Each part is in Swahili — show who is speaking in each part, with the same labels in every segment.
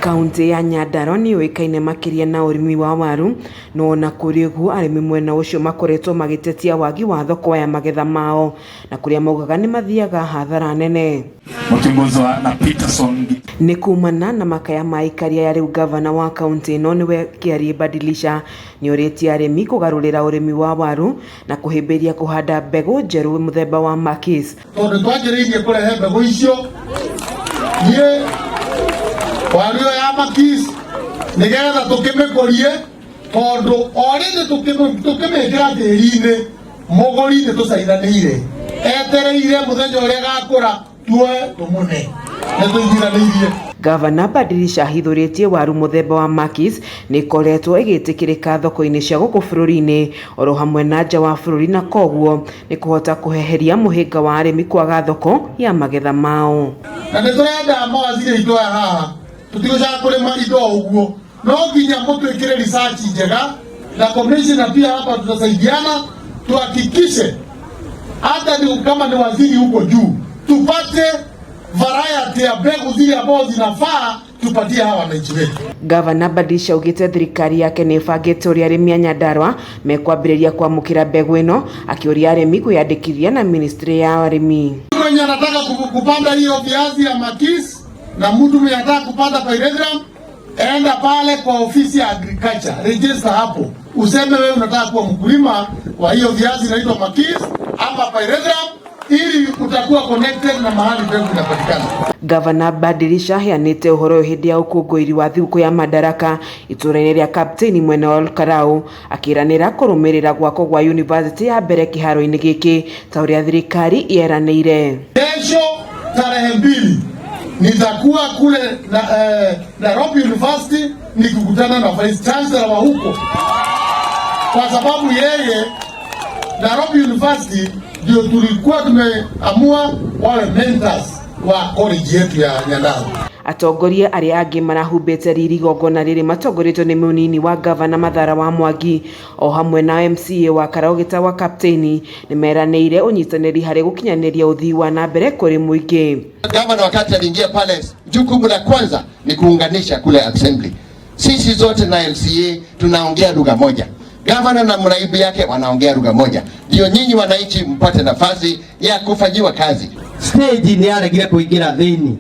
Speaker 1: Kaunti ya Nyandarua ni yoikaine makiria na urimi wa waru no na kuri uguo arimi mwena ucio makoretwo magitetia wagi wa thoko ya magetha mao na kuria maugaga ni mathiaga hathara nene
Speaker 2: wakiongozwa na Peterson.
Speaker 1: Ni kumana na makaya maikaria ya riu gavana wa kaunti ino niwe Kiarie Badilisha ni oritie arimi kugarurira urimi wa waru na kuhimbiria kuhanda mbegu njeru muthemba wa Makis.
Speaker 3: Tondu twagiriirie kurehe mbegu icio ye wario ya Makis nigetha tukimikorie tondu orinde tukimikira tiri-ini muguri ni tucaithanire etereire muthenya uria gakura tuwe tumune ni tuithanire.
Speaker 1: Gavana Badilisha hithuritie waru muthemba wa Makis ni koretwo igitikirika thoko-ini cia guku bururi-ini oro hamwe na nja wa bururi na koguo ni kuhota kuheheria muhinga wa arimi kwaga thoko ya magetha mao.
Speaker 3: Na ni turenda mawaziri itu haha tutigusha kurima indo uguo no nginya mutwikire research njega na commissioner pia hapa tutasaidiana tuhakikishe hata ni kama ni waziri huko juu tupate variety ya mbegu zile ambazo zinafaa tupatie hawa wananchi wetu.
Speaker 1: Gavana Badilisha ugite thirikari yake ni bangite uria arimi a Nyandarua mekwambiriria kwamukira mbegu ino akioria arimi kuyandikithia na ministry ya arimi.
Speaker 3: Mwenye anataka kupanda hiyo viazi ya Makis na mtu mwenye anataka kupanda pyrethrum enda pale kwa ofisi ya agriculture register hapo useme wewe unataka kuwa mkulima wa hiyo viazi inaitwa Makis ama pyrethrum ili utakuwa connected na mahali mbegu inapatikana.
Speaker 1: Gavana Badilisha hianite uhoro hindi ya ukungwiri wa thiguku ya Madaraka itura-ini ria Kapteni mwena wa Karau akiranira kurumirira gwako gwa university ya mbere kiharo-ini giki ta uria thirikari ieranire.
Speaker 3: Kesho tarehe 2 nitakuwa kule Nairobi University nikikutana na Vice Chancellor wa huko kwa sababu yeye Nairobi University ndio tulikuwa tumeamua wawe mentors wa college yetu ya Nyandarua.
Speaker 1: Atongoria aria angi marahumbite riri gongona riri matongoretwo ni munini wa gavana Mathara wa Mwangi o hamwe na MCA wa Karau gitagwa Kapteni ni meranĩire unyitanĩri hari gukinyaniria uthii wa na mbere kuri muingi.
Speaker 4: Gavana wakati aliingia pale, jukumu la kwanza ni kuunganisha kule assembly. Sisi zote na MCA tunaongea lugha moja. Gavana na mraibu yake wanaongea lugha moja. Ndio nyinyi wananchi mpate nafasi ya kufanyiwa kazi.
Speaker 5: Stage ni aregire kuingira thini.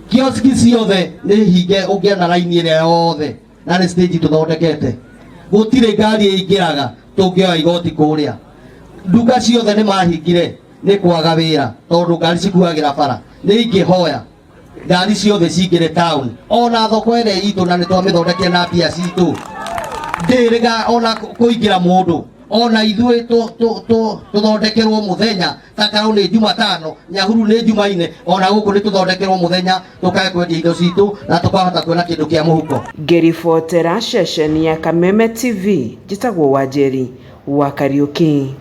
Speaker 5: Kioski ciothe ni hinge ugia na line ire yothe. Na ni stage tuthondekete. Gutire ngari ingiraga tungioya igoti kuria. Nduka ciothe ni mahingire ni kwaga wira tondu ngari cikuagira bara. Ni ingihoya ngari ciothe cingire town. Ona thoko ire itu na ni twamithondekea na pia citu. Ndirega ona kuingira mundu ona ithue tuthondekerwo muthenya ta Karau ni Jumatano Nyahuru ni Jumaine ona guku ni tuthondekerwo muthenya tukae kwendia indo citu na tukahota kuona kindu kia muhuko.
Speaker 1: Ngiribotera session ya Kameme TV jitagwo Wanjeri wa Kariuki.